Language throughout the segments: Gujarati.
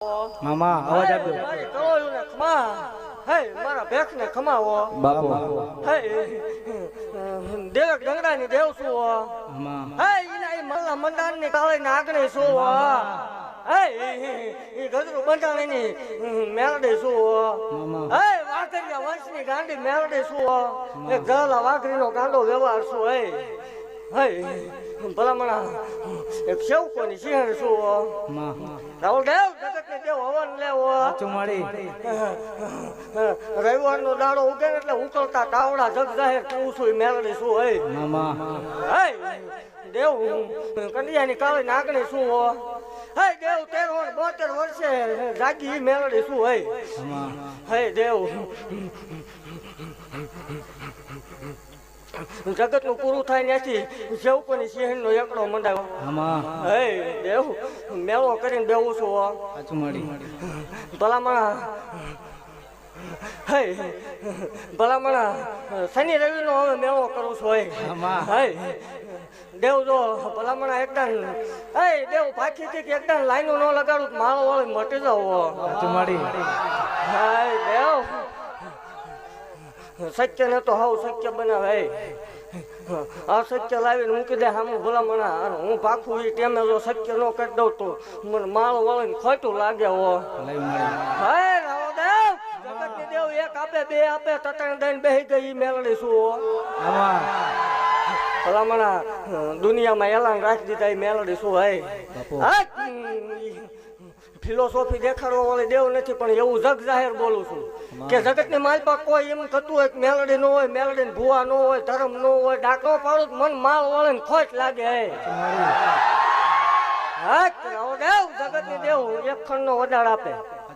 મામા અવાજ આપજો. હે મારા ભેખ ને ખમાવો બાપુ હે દેવ ગંગડા ની દેવ શું મામા હે ઈના ઈ મલ્લા મંડાન ની કાળી નાગણે શું હે ઈ ગજરું બંધાણી ની મેલડી શું મામા હે વાઘરિયા વંશ ની ગાંડી મેલડી શું એક જલા વાઘરી નો ગાંડો વ્યવહાર શું હે ભલામણા એક સેવકોની સિંહણ શું મામા રાહુલ દેવ જગત ને દેવ હવન લેવો ચુમાડી રવિવાર નો દાડો ઉગે એટલે ઉકળતા તાવડા જગ જાહેર કેવું છું મેલડી શું હે મામા હે દેવ કન્યાની કાળી નાગણી શું હે દેવ 72 વર્ષે જાગી મેલડી શું હે મામા હે દેવ જગત નું પૂરું થાય ત્યાંથી સેવકોની સિંહણ નો એકડો મંડાયો મામા હે દેવ મેળો કરીને બેવું છું ચુમાડી ભલામણા હે ભલામણા શનિ રવિ નો હવે મેળો કરું છું મામા હે દેવ જો ભલામણા એકદમ હે દેવ પાછી થી એકદમ લાઈનો ન લગાડું માળો વાળી મટી જાવ ચુમાડી હે દેવ સત્ય ને તો હાવ સત્ય બનાવે અસત્ય લાવીને મૂકી દે સામે ભલામણા હું પાખું એ ટેમે જો સત્ય ન કરી દઉં તો મને માળો વાળીને ખોટું લાગે હો લઈ મળી હે રાવદેવ જગત ની દેવ એક આપે બે આપે તટણ દઈને બેહી ગઈ મેલડી શું મામા ભલામણા દુનિયામાં એલાન રાખી દીધા એ મેલડી શું હે ફિલોસોફી દેખાડવા વાળી દેવ નથી પણ એવું જગ જાહેર બોલું છું કે જગત ની માલપા કોઈ એમ થતું હોય કે મેલડી નો હોય મેલડી ભૂવા નો હોય ધર્મ નો હોય ડાકો પાડું મન માલ વાળે ને ખોટ લાગે હે જગત ની દેવ એક ખંડ નો વડાડ આપે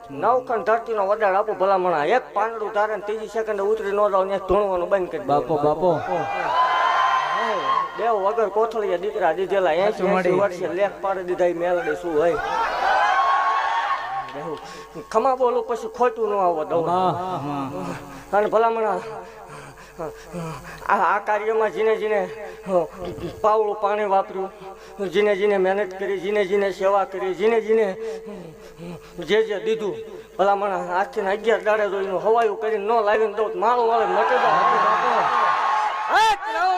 9 ખંડ ધરતી નો વડાડ આપો ભલામણા એક પાંદડું ધારે ને ત્રીજી સેકન્ડ ઉતરી ન જાવ ને ધૂણવાનું બંધ કરી બાપો બાપો દેવ વગર કોથળીયા દીકરા દીધેલા 80 વર્ષે લેખ પાડી દીધા મેલડી શું હોય ખમા બોલું પછી ખોટું ન આવવા દઉં અને ભલામણા આ કાર્યમાં જીને જીને પાવડું પાણી વાપર્યું જીને જીને મહેનત કરી જીને જીને સેવા કરી જીને જીને જે દીધું ભલામણા આજથી 11 દાડે જોઈને હવાયું કરીને ન લાવીને દઉં માળું વાળે મટી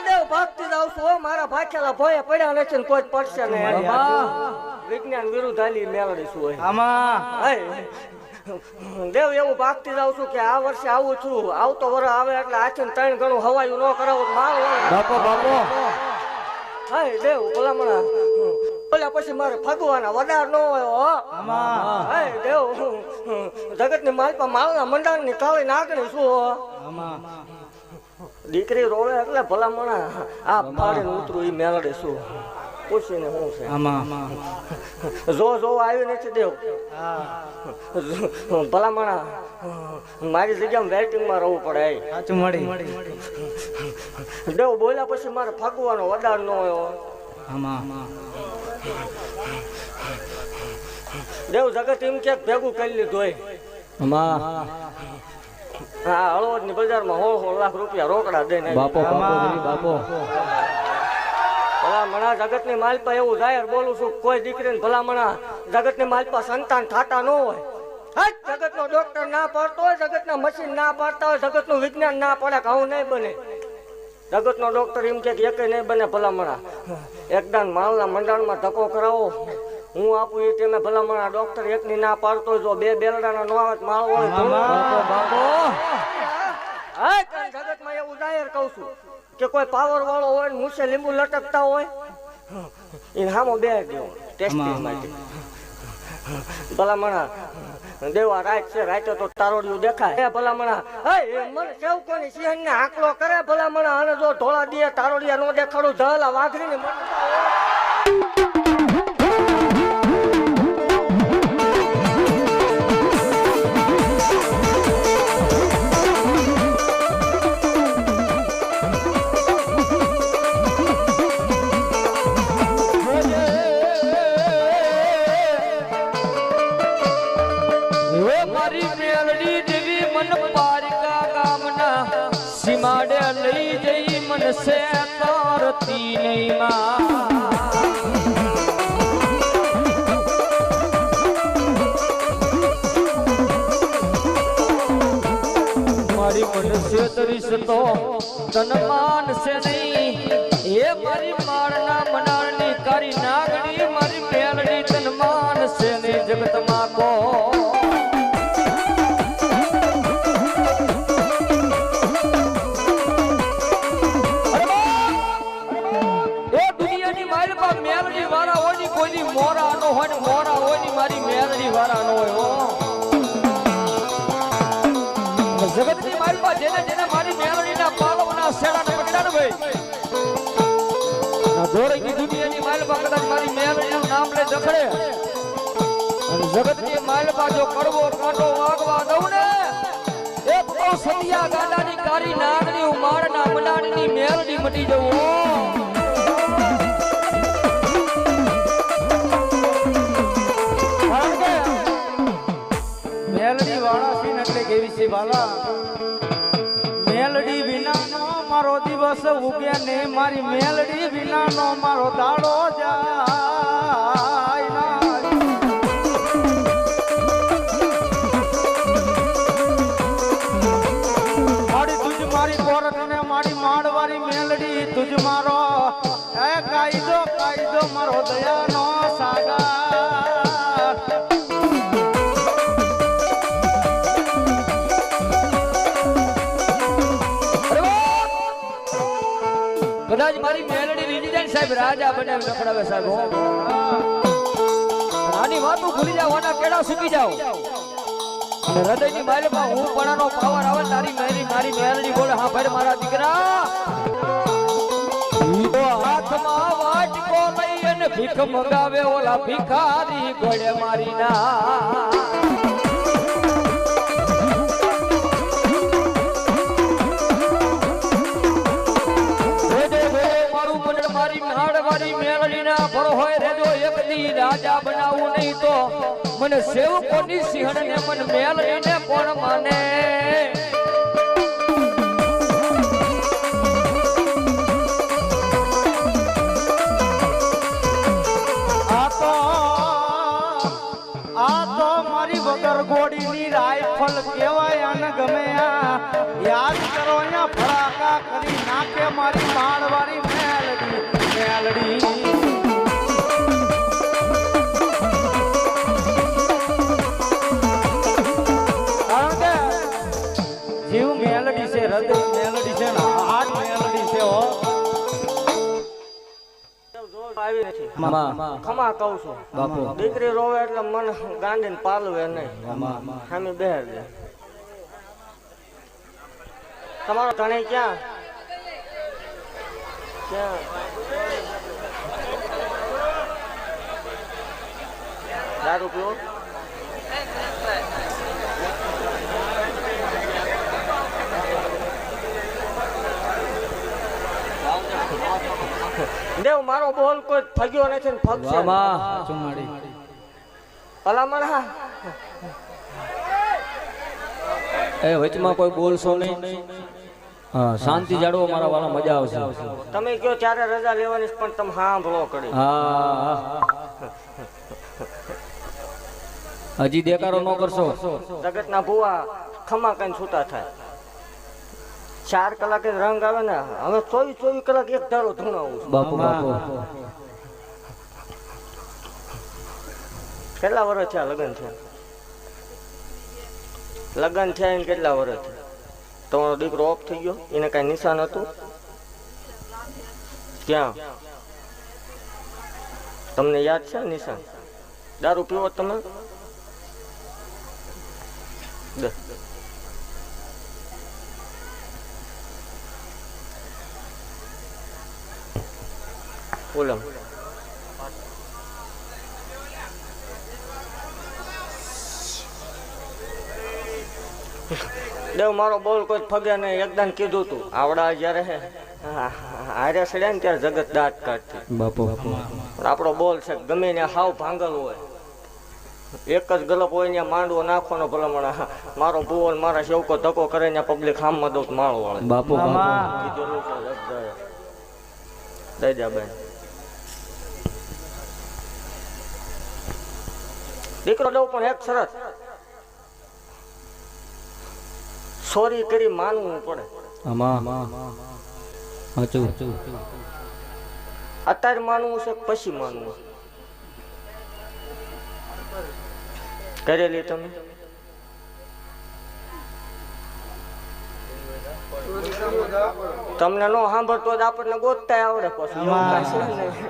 દેવ ભાગતી જાવ છું મારા ભાખેલા ભોય પડ્યા નથી ને કોઈ પડશે નહીં વિજ્ઞાન વિરુદ્ધ હાલી મેળવી છું દેવ એવું ભાગતી જાઉં છું કે આ વર્ષે આવું છું આવતો વર આવે એટલે આથી 3 ગણું હવાયું ન કરાવું માલ બાપો બાપો હે દેવ ભલામણા બોલ્યા પછી મારે ફગવાના વડાર ન હોય હે દેવ જગત ની માલપા માલના મંડાણ ની કાળી નાગણી શું દીકરી રોવે એટલે ભલામણા આ ફાડીને ઉતરું એ મેળડે શું પૂછીને શું છે જો આવી નથી દેવ ભલામણા મારી જગ્યામાં વેઇટિંગમાં રહેવું પડે સાચું મળી દેવ બોલ્યા પછી મારે ફગવાનો વડાર ન હોય દેવ જગત એમ ક્યાંક ભેગું કરી લીધું હોય હા હળવદ ની બજારમાં 1.5 લાખ રૂપિયા રોકડા દઈને બાપો બાપો ભલામણા જગત ની માલપા એવું જાહેર બોલું છું કોઈ દીકરીને ભલામણા જગત ની માલપા સંતાન થતા ન હોય જગત નો ડોક્ટર ના પાડતો હોય જગત ના મશીન ના પાડતા હોય જગત નું વિજ્ઞાન ના પડે ઘઉં નહીં બને જગત નો ડોક્ટર એમ કે એક નહીં બને ભલામણા એકદમ માલના મંડાણમાં ધક્કો કરાવો હું આપું એ તેમે ભલામણા ડોક્ટર એક ની ના પાડતો જો 2 બેલડાના નો આવે માળ હોય જગત માં એવું જાહેર કઉ છું કે કોઈ પાવર વાળો હોય ને મૂછે લીંબુ લટકતા હોય એને હામો બે ગયો ટેસ્ટિંગ માટે ભલામણા દેવા રાત છે રાતે તો તારોડિયું દેખાય ભલામણા મને સેવકોની સિંહણ ને આંકડો કરે ભલામણા અને જો ધોળા દે તારોડિયા નો દેખાડું જલા વાઘરી ને સીમાડે લઈ જઈ મનસે તારતી નહીં માં મનુષ્ય તરીશ તો તન માનશે નહીં. એ મારી માળના મનાળની કારી નાગણી મારી મેલડી તન માનશે નહીં. જગતમાં કો મેલડી વાળા હોય ની કોઈની મોરા નો હોય ને મોરા હોય ની મારી મેલડી વાળા નો હોય હો. જગત ની મારી પાસે જેને જેને મારી મેલડી ના પાલવના શેડા ને પકડા ને ભાઈ દોરે ની દુનિયાની માલપા કદાચ મારી મેલડી નું નામ લે દખડે અને જગત ની માલપા જો કડવો કાંટો વાગવા દઉં ને એ તો સતિયા ગાડાની કારી નાગની ઉમાડના મનાડની મેલડી મટી જવું. મેલડી વાળા સીન એટલે કેવી છે બાલા? મેલડી વિનાનો મારો દિવસ ઉગે ને મારી મેલડી વિનાનો મારો દાડો જાય ના. મારી તુજ મારી કોરટ ને મારી માડવારી મેલડી તુજ મારો એ કાયદો કાયદો મારો દયાનો સાગર. કદાચ મારી મેલડી રીડી જાય સાહેબ રાજા બનાવી નખડાવે સાહેબ હો. આની વાતો ભૂલી જાવ આના કેડા સૂકી જાવ અને હૃદયની માલમાં હું પણાનો પાવર આવે તારી મારી મેલડી બોલે હા ભાઈ મારા દીકરા તો હાથમાં વાટકો લઈ અને ભીખ મંગાવે ઓલા ભિખારી ગોળે મારી ના. મારી મેલડી ના ભરો હોય રેજો એક દી રાજા બનાવું નહીં તો મને સેવકોની સિંહણ ને મન મેલડી ને કોણ માને. આ તો મારી વગર ગોડીની રાઇફલ કહેવાય અને ગમે આ યાદ કરો અહીંયા ફડાકા કરી નાખે મારી માળવાળી મેલડી મેલડી. કારણ કે જીવ મેલડી છે, હૃદય મેલડી છે ને હાથ મેલડી છે હો. આવી નથી મામા ખમા કહું છું બાપુ દીકરી રોવે એટલે મને ગાંડીને પાલવે નહીં. મામા હામી બેર દે. તમારો ધણી ક્યાં ક્યાં દારૂ પીવો? દેવ મારો બોલ કોઈ ફગ્યો નથી ને ફગશે ભલામણ. હા એ વચમાં કોઈ બોલશો નહીં. હા શાંતિ જાળવો મારા વાળા મજા આવશે. તમે કયો ત્યારે રજા લેવાની છે, પણ તમે સાંભળો કરી. હા હજી દેકારો ન કરશો. જગતના ભુવા ખમા કઈ છૂટા થાય. 4 કલાકે રંગ આવે ને હવે 24 કલાક એક ધારો ધૂણાવું છું. બાપુ બાપુ કેટલા વર્ષ થયા લગ્ન થયા? લગ્ન થયા એને કેટલા વર્ષ થયા? તમારો દીકરો ઓફ થઈ ગયો એને કઈ નિશાન હતું? ક્યાં તમને યાદ છે નિશાન? દારૂ પીવો તમે? બોલો દેવ મારો બોલ કોઈ ફગ્યા નહીં. એકદમ કીધું તું આવડા જયારે હારે સડ્યા ને ત્યારે જગત દાંત કાઢતી. બાપુ પણ આપણો બોલ છે ગમે ને હાવ ભાંગલ હોય, એક જ ગલપ હોય ને માંડવો નાખવાનો ભલામણ. મારો ભૂવો મારા સેવકો ધક્કો કરે ને પબ્લિક હામમાં દઉં માળો વાળે. બાપુ દઈજાબેન દીકરો દઉં પણ એક શરત, સોરી કરી માનવું પડે. અત્યારે માનવું છે પછી માનવું. કરેલી તમે તમને નો સાંભળતો જ આપણને ગોતતા આવડે પછી એવું કાંઈ છે નહીં.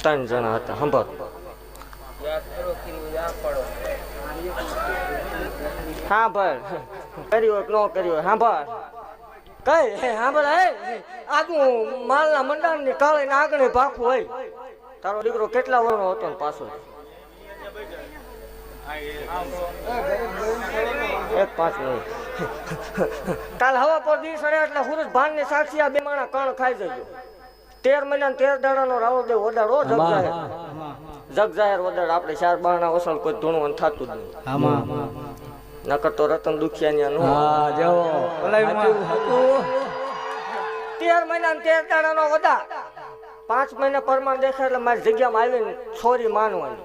3 જણા હતા. સાંભળ હા ભાઈ કર્યો કે ન કર્યો સાંભળ કઈ સાંભળ હે આજુ માલના મંડાણ ની કાળે આગળ ભાખું હોય. તારો દીકરો કેટલા વર્ષનો હતો ને પાછો 5 મિનિટ કાલ હવા પર દી સડે એટલે સુરજ ભાન ની સાક્ષી આ બે માણા કણ ખાઈ જજો. 13 મહિના 13 દાડાનો રાવળ દેવ ઓડાડો જગ જાહેર ઓડાડ. આપણે 4 બારણા ઓસલ કોઈ ધૂણું થતું જ નહીં. નકર તો રતન દુખિયા નો 13 મહિના 13 દાડાનો વડા 5 મહિના પરમાન દેખાય એટલે મારી જગ્યામાં આવીને છોરી માનવાની.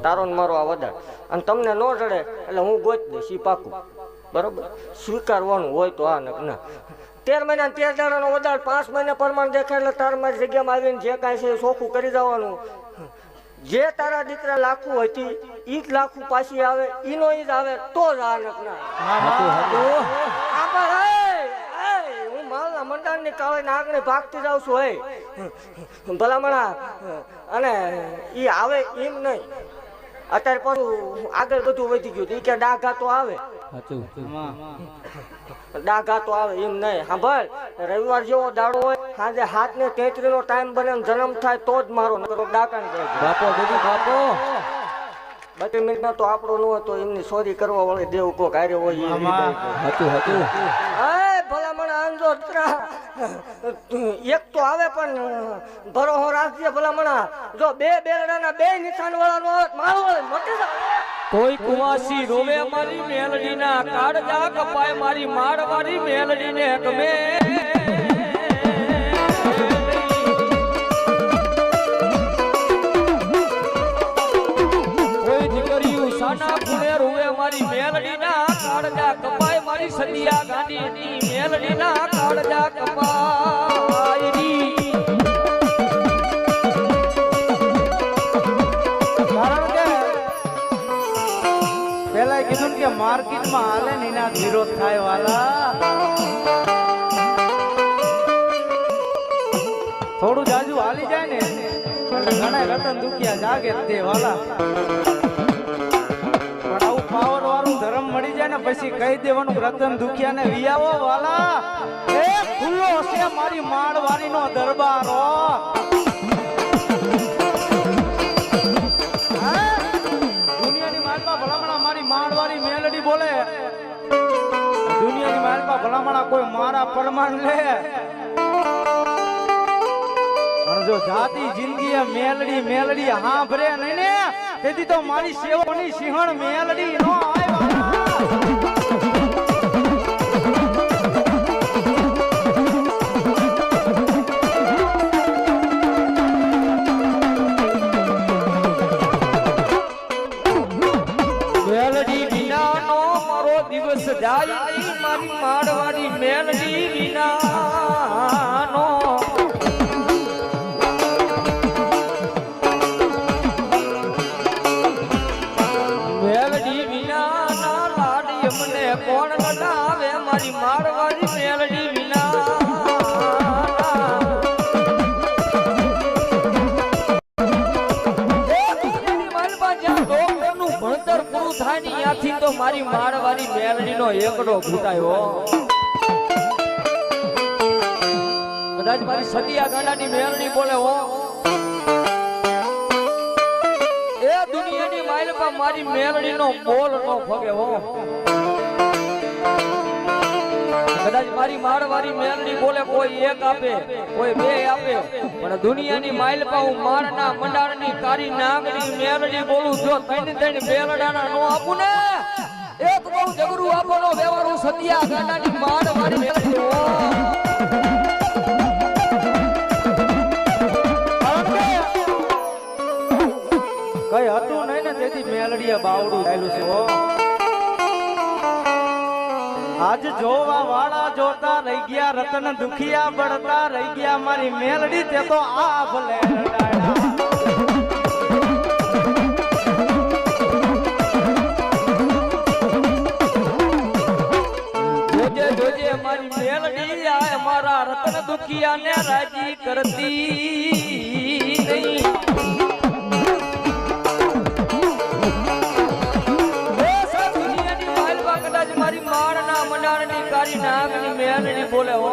તારો ને મારો આ વડા અને તમને ન જડે એટલે હું ગોત દઈશ ઈ પાકું. બરોબર સ્વીકારવાનું હોય તો આ ના. 13 મહિના 13 દાડાનો વડા 5 મહિના પરમાન દેખાય એટલે તાર મારી જગ્યામાં આવીને જે કાંઈ છે એ ચોખ્ખું કરી જવાનું. જે તારા દીકરા લાખું હતી ઈ જ લાખું પાછી આવે ઈનો ઈ જ આવે તો જ આ નકના. હું માલના મંડાણની કાળે આગળ ભાગતી જાઉં છું હે ભલામણા અને ઈ આવે એમ નહીં. અત્યારે પાછું આગળ બધું વધી ગયું ઈ કે ડાઘા તો આવે એમ નહીં. સાંભળ રવિવાર જેવો દાડો હોય સાંજે 7:33 નો ટાઈમ બને જન્મ થાય તો જ મારો ડાકા બાપો 32 મિનિટમાં તો આપણો ન હતો એમની સોરી કરવા વાળી દેવ કોક હારે હોય ભલામણ આંજો એક તો આવે પણ ભરોહો રાખજે ભલામણા. જો 2 બેરડાના 2 નિશાન વાળાનો મારો મોટી કોઈ કુવાસી રોવે મારી મેલડી ના કાળજા કપાય મારી મારવારી મેલડી ને ગમે. કોઈ દીકરીઓ સાના પુણે રોવે મારી મેલડી ના કાળજા કપાય મારી સદિયા ગાંધી ની મેલડી ના કાળજા કપાય રી. પેલા કીધું કે માર્કેટમાં હાલે ને એના વિરોધ થાય વાલા. થોડું જાજુ હાલી જાય ને ઘણા રતન દુખિયા જાગે તે વાલા. પણ આવું પાવર વાળું ધર્મ મળી જાય ને પછી કહી દેવાનું રતન દુખિયા ને વિયાવો વાલા. એ ખુલ્લો છે મારી માળવારી નો દરબારો. માળવારી મેલડી બોલે દુનિયાની માલમાં ભલામણા કોઈ મારા પરમાન લે અને જો જાતિ જિંદગી મેલડી હા ભરે નહીં ને તેથી તો મારી સેવાની સિંહણ મેલડી નો જાય મારી માળવાડી મેલડી વિનાનો. મેલડી વિનાના લાડી મને કોણ લડાવે મારી માળવાડી મેલડી વિના. ભણતર પૂરું થાય ને ત્યાંથી તો મારી માળવારી મેલડી નો એકડો ઘૂટાયો. કદાચ મારી સદિયા ગાંડાની મેલડી બોલે હો એ દુનિયાની માઇલમાં મારી મેલડી નો બોલ નો ફગે હો. કદાચ મારી માળવારી મેલડી બોલે કોઈ 1 આપે કોઈ 2 આપે પણ દુનિયાની માઇલમાં હું માળના મંડાણની કારી નાગની મેલડી બોલું જો 3 બેલડાના નો આપું ને એક બહુ જગરું આપવાનો વ્યવહારું સદિયા ગાંડાની માળવારી મેલડી. જોતા રહી ગયા રતન દુખિયા બળતા રહી ગયા મારી મેલડી તે તો આ ભલે રડાયા જોજે જોજે મારી મેલડી આ મારા રતન દુખિયા ને રાજી કરતી નહીં મારી માળના મંડાણની કારી નાગની મેલડી બોલે હો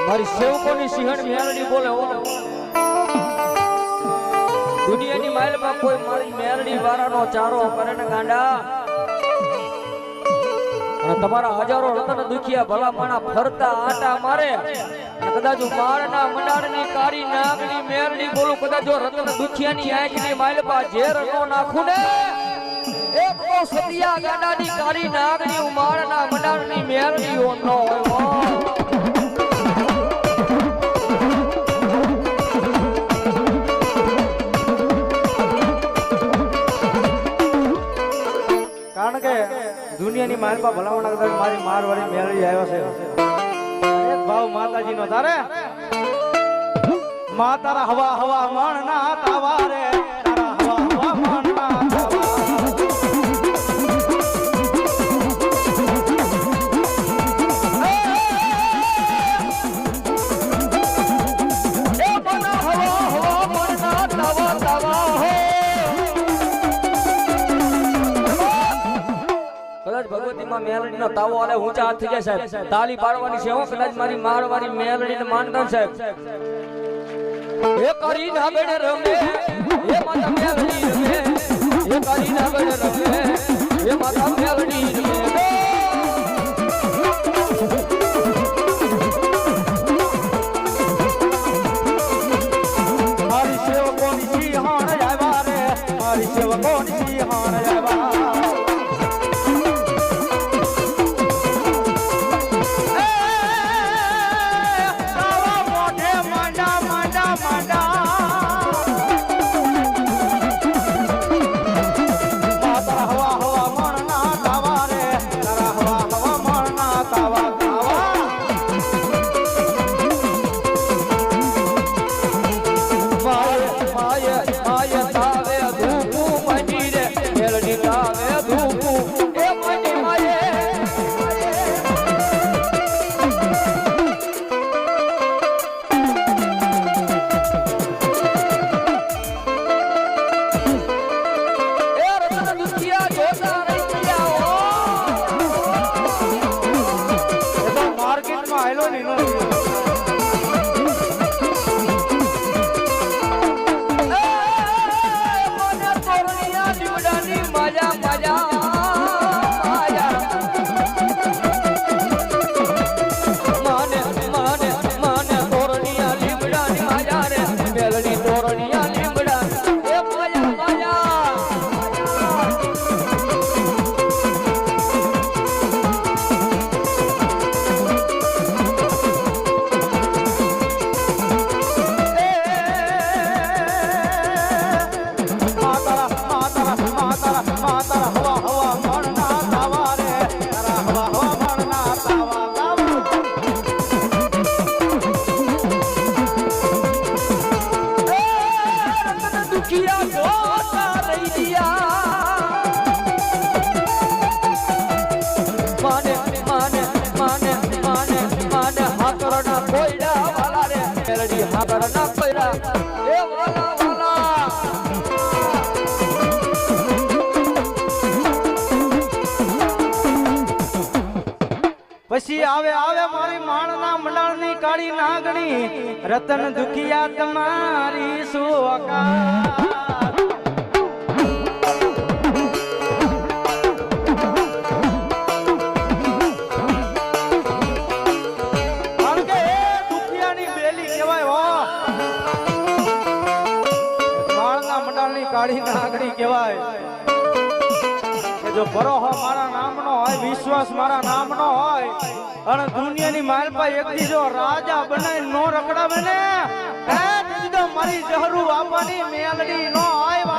મારી સેવકોની સિંહણ મેલડી બોલે હો દુનિયાની માઇલમાં કોઈ મારી મેલડી વાળાનો ચારો કરે ને ગાંડા અને તમારા હજારો રતન દુખિયા ભલા માણા ફરતા આટા મારે કદાચ માળના મંડાણની કારી નાગની મેલડી બોલું કદાચ જો રતન દુખિયાની આંખની માઇલમાં ઝેર નો નાખું ને એક તો સતિયા ગાડાની કાળી નાગની ઉમાળના મંડાણની મેલડીઓ ન હોય કારણ કે દુનિયાની માલમાં ભલામણ કરતા મારી મારવાળી મેલડી આવ્યો છે એક ભાવ માતાજીનો તારે મા તારા હવા હવા મણના તાવા રે તારા હવા હવા મણના તાવા ભગવતીમાં મેલડીનો તાવો આલે ઊંચા હાથ થઈ જાય સાહેબ તાલી પાડવાની છે હું કદાચ મારી મારવાળી મેલડીને માનતા સાહેબ એ કરી નાગડે રમે એ માતા મેલડી રમે એ કરી નાગડે રમે એ માતા મેલડી રમે મારી સેવકોની સિંહણ આવ્યા રે મારી સેવકોની સિંહણ આવ્યા પછી આવે આવે મારી માણના મંડાળની કાળી નાગણી રતન દુખિયા તમારી સુવકા કાળી નાગણી કહેવાય કે જો ભરોહો મારા નામનો હોય વિશ્વાસ મારા નામનો હોય અને દુનિયાની માલપા એકથી જો રાજા બનાવી નો રખડાવે ને એ મારી જહરુ બાપાની મેલડી નો હોય